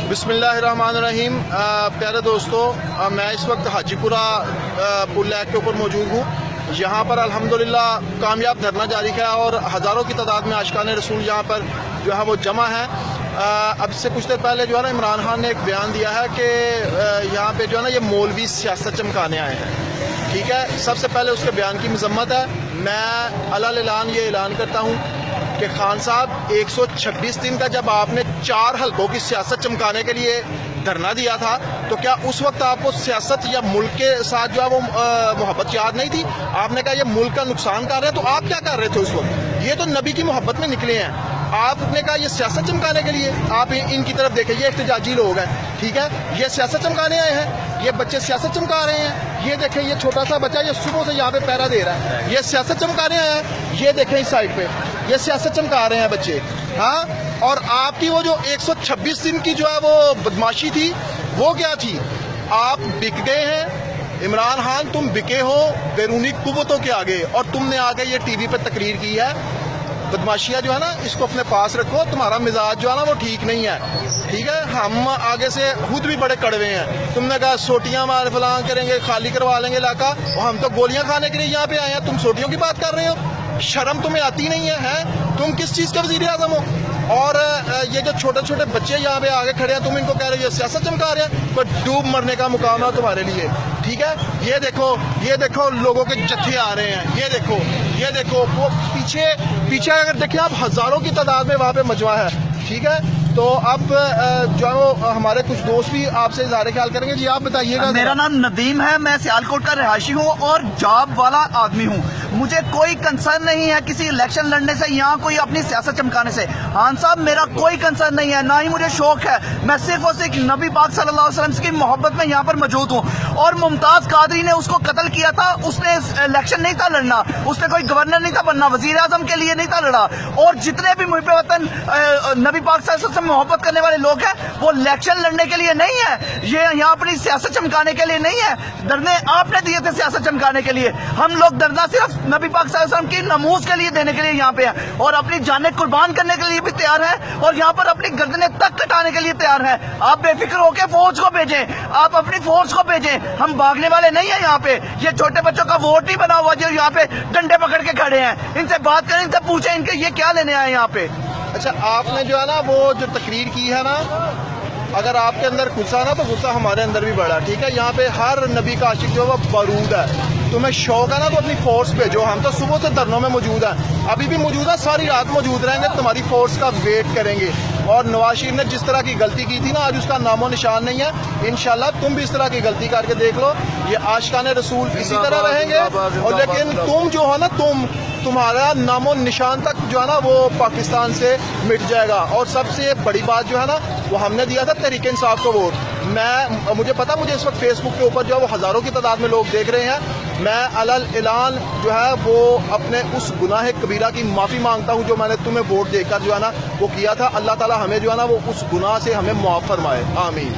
बिस्मिल्लाहिर्रहमानिर्रहीम। प्यारे दोस्तों, मैं इस वक्त हाजीपुरा पुल लैक के ऊपर मौजूद हूँ। यहाँ पर अल्हम्दुलिल्लाह कामयाब धरना जारी है और हज़ारों की तादाद में आशिकाने रसूल यहाँ पर जो है वो जमा है। अब से कुछ देर पहले जो है ना इमरान खान ने एक बयान दिया है कि यहाँ पे जो है ना ये मौलवी सियासत चमकाने आए हैं। ठीक है, सबसे पहले उसके बयान की मजम्मत है। मैं अलल ऐलान ये ऐलान करता हूँ कि खान साहब 126 दिन का जब आपने 4 हल्कों की सियासत चमकाने के लिए धरना दिया था, तो क्या उस वक्त आपको सियासत या मुल्क के साथ जो है वो मोहब्बत याद नहीं थी? आपने कहा ये मुल्क का नुकसान कर रहे हैं, तो आप क्या कर रहे थे उस वक्त? ये तो नबी की मोहब्बत में निकले हैं। आपने कहा ये सियासत चमकाने के लिए। आप इनकी तरफ देखें, ये एहतजाजी लोग हैं, ठीक है, ये सियासत चमकाने आए हैं। ये बच्चे सियासत चमका रहे हैं। ये देखें, ये छोटा सा बच्चा ये सुबह से यहाँ पे पहरा दे रहा है, ये सियासत चमकाने आए हैं। ये देखें इस साइड पे ये सियासत चमका रहे हैं बच्चे। हाँ, और आपकी वो जो 126 दिन की जो है वो बदमाशी थी, वो क्या थी? आप बिक गए हैं इमरान खान, तुम बिके हो बैरूनी कुव्वतों के आगे, और तुमने आगे ये टीवी पे तकरीर की है। बदमाशियाँ जो है ना, इसको अपने पास रखो। तुम्हारा मिजाज जो है ना वो ठीक नहीं है, ठीक है। हम आगे से खुद भी बड़े कड़वे हैं। तुमने कहा सोटियां मार फलां करेंगे, खाली करवा लेंगे इलाका, और हम तो गोलियां खाने के लिए यहाँ पे आए हैं। तुम सोटियों की बात कर रहे हो? शर्म तुम्हें आती नहीं है? तुम किस चीज़ के वज़ीर आज़म हो? और ये जो छोटे छोटे बच्चे यहाँ पे आगे खड़े हैं, तुम इनको कह रहे हो ये सियासत चमका रहे हैं। पर डूब मरने का मुकाम है तुम्हारे लिए, ठीक है। ये देखो लोगों के जत्थे आ रहे हैं। ये देखो वो पीछे अगर देखें आप, हजारों की तादाद में वहाँ पे मजमा है, ठीक है। तो अब जो है वो हमारे कुछ दोस्त भी आपसे इज़हार ख्याल करेंगे। जी आप बताइएगा। मेरा नाम नदीम है, मैं सियालकोट का रहायशी हूँ और जॉब वाला आदमी हूँ। मुझे कोई कंसर्न नहीं है किसी इलेक्शन लड़ने से, यहाँ कोई अपनी सियासत चमकाने से। खान साहब, मेरा कोई कंसर्न नहीं है, ना ही मुझे शौक है। मैं सिर्फ और सिर्फ नबी पाक सल्लल्लाहु अलैहि वसल्लम की मोहब्बत में यहाँ पर मौजूद हूँ। और मुमताज कादरी ने उसको कत्ल किया था, उसने इलेक्शन नहीं था लड़ना, उसने कोई गवर्नर नहीं था बनना, वजीर आजम के लिए नहीं था लड़ा। और जितने भी मुहिब वतन नबी पाक सल्लल्लाहु अलैहि वसल्लम से मोहब्बत करने वाले लोग हैं, वो इलेक्शन लड़ने के लिए नहीं है, ये यहाँ अपनी सियासत चमकाने के लिए नहीं है। धरने आपने दिए थे सियासत चमकाने के लिए। हम लोग धरना सिर्फ नबी पाक सल्लल्लाहु अलैहि वसल्लम की नमूज के लिए देने के लिए यहाँ पे हैं, और अपनी जानें कुर्बान करने के लिए भी तैयार हैं, और यहाँ पर अपनी गर्दनें तक कटाने के लिए तैयार हैं। आप बेफिक्र होकर फौज को भेजें, आप अपनी फोर्स को भेजें। हम भागने वाले नहीं है यहाँ पे। ये छोटे बच्चों का वोट ही बना हुआ जो यहाँ पे डंडे पकड़ के खड़े हैं। इनसे बात करें, इनसे पूछें इनके ये क्या लेने आए यहाँ पे। अच्छा, आपने जो है ना वो जो तकरीर की है ना, अगर आपके अंदर गुस्सा ना, तो गुस्सा हमारे अंदर भी बढ़ा, ठीक है। यहाँ पे हर नबी का आशिक जो है वो बारूद है। तुम्हें शौक है ना, तो अपनी फोर्स भेजो। हम तो सुबह से धरनों में मौजूद हैं, अभी भी मौजूद है, सारी रात मौजूद रहेंगे, तुम्हारी फोर्स का वेट करेंगे। और नवाज शरीफ ने जिस तरह की गलती की थी ना, आज उसका नामो निशान नहीं है। इंशाल्लाह तुम भी इस तरह की गलती करके देख लो, ये आशिकाने रसूल इसी तरह रहेंगे। और लेकिन तुम जो है ना, तुम्हारा नामो निशान तक जो है ना वो पाकिस्तान से मिट जाएगा। और सबसे बड़ी बात जो है ना, वो हमने दिया था तहरीक इंसाफ को वोट। मुझे पता, मुझे इस वक्त फेसबुक के ऊपर जो है वो हज़ारों की तादाद में लोग देख रहे हैं। मैं अलल ऐलान जो है वो अपने उस गुनाह कबीरा की माफ़ी मांगता हूँ जो मैंने तुम्हें वोट देकर जो है ना वो किया था। अल्लाह ताला हमें जो है ना वो उस गुनाह से हमें मुआफ़ फरमाए, आमीन।